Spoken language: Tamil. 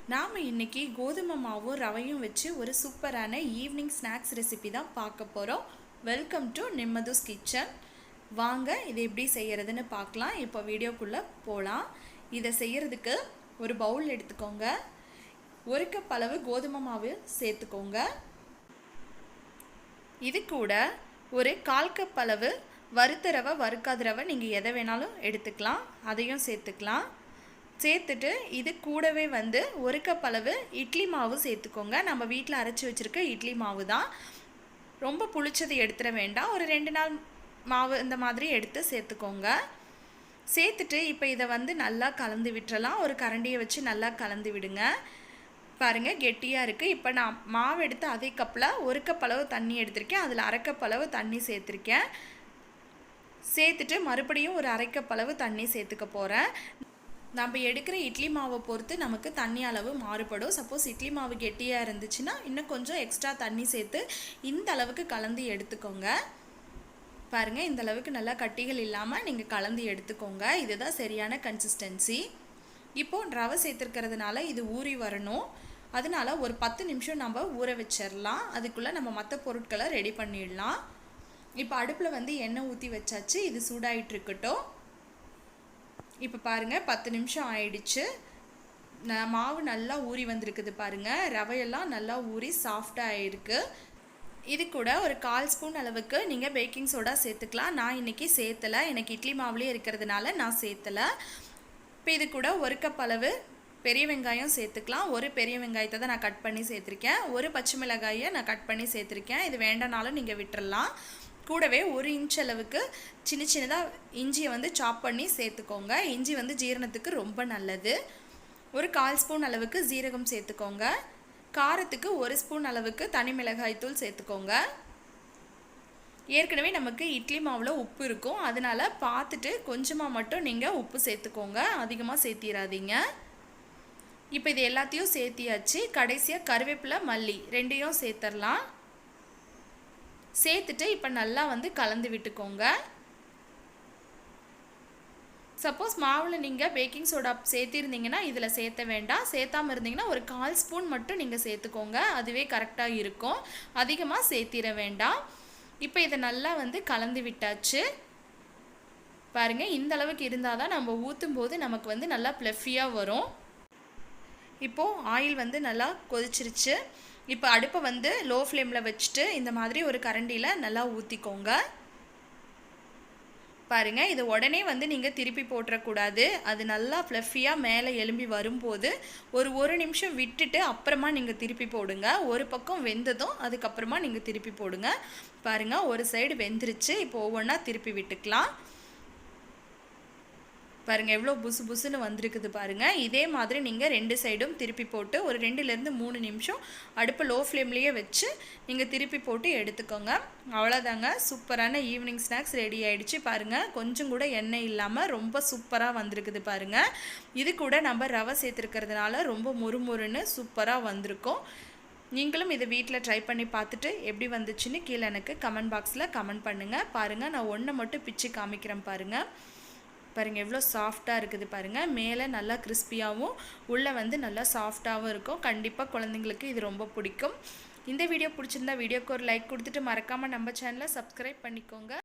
நாம் இன்றைக்கி கோதுமை மாவும் ரவையும் வச்சு ஒரு சூப்பரான ஈவினிங் ஸ்நாக்ஸ் ரெசிபி தான் பார்க்க போகிறோம். Welcome to Nimmathu's kitchen. வாங்க இதை எப்படி செய்கிறதுன்னு பார்க்கலாம். இப்போ வீடியோக்குள்ளே போகலாம். இதை செய்கிறதுக்கு ஒரு பவுல் எடுத்துக்கோங்க. ஒரு கப் அளவு கோதுமை மாவு சேர்த்துக்கோங்க. இது கூட ஒரு 1/4 கப் அளவு வறுத்த ரவை, வறுக்காத ரவை நீங்கள் எதை வேணாலும் எடுத்துக்கலாம், அதையும் சேர்த்துக்கலாம். சேர்த்துட்டு இது கூடவே ஒரு கப் அளவு இட்லி மாவு சேர்த்துக்கோங்க. நம்ம வீட்டில் அரைச்சி வச்சுருக்க இட்லி மாவு தான். ரொம்ப புளிச்சது எடுத்துட வேண்டாம். ஒரு 2 நாள் மாவு இந்த மாதிரி எடுத்து சேர்த்துக்கோங்க. சேர்த்துட்டு இப்போ இதை நல்லா கலந்து விட்டுறலாம். ஒரு கரண்டியை வச்சு நல்லா கலந்து விடுங்க. பாருங்கள், கெட்டியாக இருக்குது. இப்போ நான் மாவு எடுத்து அதே கப்பில் 1 கப் அளவு தண்ணி எடுத்திருக்கேன். அதில் 1/2 கப் அளவு தண்ணி சேர்த்துருக்கேன். சேர்த்துட்டு மறுபடியும் ஒரு 1/2 கப் அளவு தண்ணி சேர்த்துக்க போகிறேன். நம்ம எடுக்கிற இட்லி மாவை பொறுத்து நமக்கு தண்ணி அளவு மாறுபடும். சப்போஸ் இட்லி மாவு கெட்டியாக இருந்துச்சுன்னா இன்னும் கொஞ்சம் எக்ஸ்ட்ரா தண்ணி சேர்த்து இந்த அளவுக்கு கலந்து எடுத்துக்கோங்க. பாருங்கள், இந்த அளவுக்கு நல்லா கட்டிகள் இல்லாமல் நீங்கள் கலந்து எடுத்துக்கோங்க. இதுதான் சரியான கன்சிஸ்டன்சி. இப்போது ரவை சேர்த்துருக்கிறதுனால இது ஊறி வரணும். அதனால் ஒரு 10 நிமிஷம் நம்ம ஊற வச்சிடலாம். அதுக்குள்ளே நம்ம மற்ற பொருட்களை ரெடி பண்ணிடலாம். இப்போ அடுப்பில் எண்ணெய் ஊற்றி வச்சாச்சு. இது சூடாகிட்டு இருக்கட்டும். இப்போ பாருங்கள், 10 நிமிஷம் ஆயிடுச்சு. மாவு நல்லா ஊறி வந்திருக்குது பாருங்கள். ரவையெல்லாம் நல்லா ஊறி சாஃப்டாக ஆகிருக்கு. இது கூட ஒரு 1/4 ஸ்பூன் அளவுக்கு நீங்கள் பேக்கிங் சோடா சேர்த்துக்கலாம். நான் இன்றைக்கி சேர்த்தலை, எனக்கு இட்லி மாவுலேயே இருக்கிறதுனால நான் சேர்த்தலை. இப்போ இது கூட 1 கப் அளவு பெரிய வெங்காயம் சேர்த்துக்கலாம். ஒரு பெரிய வெங்காயத்தை தான் நான் கட் பண்ணி சேர்த்துருக்கேன். ஒரு பச்சை மிளகாயை நான் கட் பண்ணி சேர்த்துருக்கேன். இது வேண்டானாலும் நீங்கள் விட்டுறலாம். கூடவே 1 இன்ச் அளவுக்கு சின்னதாக இஞ்சியை சாப் பண்ணி சேர்த்துக்கோங்க. இஞ்சி ஜீரணத்துக்கு ரொம்ப நல்லது. ஒரு 1/4 ஸ்பூன் அளவுக்கு ஜீரகம் சேர்த்துக்கோங்க. காரத்துக்கு 1 ஸ்பூன் அளவுக்கு தனி மிளகாய் தூள் சேர்த்துக்கோங்க. ஏற்கனவே நமக்கு இட்லி மாவில் உப்பு இருக்கும், அதனால் பார்த்துட்டு கொஞ்சமாக மட்டும் நீங்கள் உப்பு சேர்த்துக்கோங்க, அதிகமாக சேர்த்திடாதீங்க. இப்போ இது எல்லாத்தையும் சேர்த்தியாச்சு. கடைசியாக கருவேப்பிலை, மல்லி ரெண்டையும் சேர்த்துடலாம். சேர்த்துட்டு இப்போ நல்லா கலந்து விட்டுக்கோங்க. சப்போஸ் மாவில் நீங்கள் பேக்கிங் சோடா சேர்த்திருந்தீங்கன்னா இதில் சேர்த்த வேண்டாம். சேர்த்தாமல் இருந்தீங்கன்னா ஒரு 1/4 ஸ்பூன் மட்டும் நீங்கள் சேர்த்துக்கோங்க, அதுவே கரெக்டாக இருக்கும். அதிகமாக சேர்த்திட வேண்டாம். இப்போ இதை நல்லா கலந்து விட்டாச்சு. பாருங்கள், இந்த அளவுக்கு இருந்தால் தான் நம்ம ஊற்றும் போது நமக்கு நல்லா ப்ளஃபியாக வரும். இப்போது ஆயில் நல்லா கொதிச்சிருச்சு. இப்போ அடுப்பை லோ ஃப்ளேமில் வச்சுட்டு இந்த மாதிரி ஒரு கரண்டியில் நல்லா ஊற்றிக்கோங்க. பாருங்கள், இது உடனே நீங்கள் திருப்பி போட்டுறக்கூடாது. அது நல்லா ஃப்ளஃபியாக மேலே எலும்பி வரும்போது ஒரு நிமிஷம் விட்டுட்டு அப்புறமா நீங்கள் திருப்பி போடுங்க. ஒரு பக்கம் வெந்ததும் அதுக்கப்புறமா நீங்கள் திருப்பி போடுங்க. பாருங்கள், ஒரு சைடு வெந்துருச்சு. இப்போ ஒவ்வொன்றா திருப்பி விட்டுக்கலாம். பாருங்கள், எவ்வளோ புசு புசுன்னு வந்திருக்குது பாருங்கள். இதே மாதிரி நீங்கள் 2 சைடும் திருப்பி போட்டு ஒரு 2லேருந்து 3 நிமிஷம் அடுப்பு லோ ஃப்ளேம்லேயே வச்சு நீங்கள் திருப்பி போட்டு எடுத்துக்கோங்க. அவ்வளோதாங்க, சூப்பரான ஈவினிங் ஸ்நாக்ஸ் ரெடி ஆகிடுச்சு. பாருங்கள், கொஞ்சம் கூட எண்ணெய் இல்லாமல் ரொம்ப சூப்பராக வந்திருக்குது பாருங்கள். இது கூட நம்ம ரவை சேர்த்துருக்கிறதுனால ரொம்ப மொறுமொறுன்னு சூப்பராக வந்திருக்கும். நீங்களும் இதை வீட்டில் ட்ரை பண்ணி பார்த்துட்டு எப்படி வந்துச்சுன்னு கீழே எனக்கு கமெண்ட் பாக்ஸில் கமெண்ட் பண்ணுங்கள். பாருங்கள், நான் ஒன்றை மட்டும் பிச்சு காமிக்கிறேன் பாருங்கள். பாருங்கள், எவ்வளோ சாஃப்டாக இருக்குது பாருங்கள். மேலே நல்லா கிறிஸ்பியாகவும் உள்ளே நல்லா சாஃப்டாகவும் இருக்கும். கண்டிப்பாக குழந்தைங்களுக்கு இது ரொம்ப பிடிக்கும். இந்த வீடியோ பிடிச்சிருந்தா வீடியோக்கு ஒரு லைக் கொடுத்துட்டு மறக்காமல் நம்ம சேனலை சப்ஸ்கிரைப் பண்ணிக்கோங்க.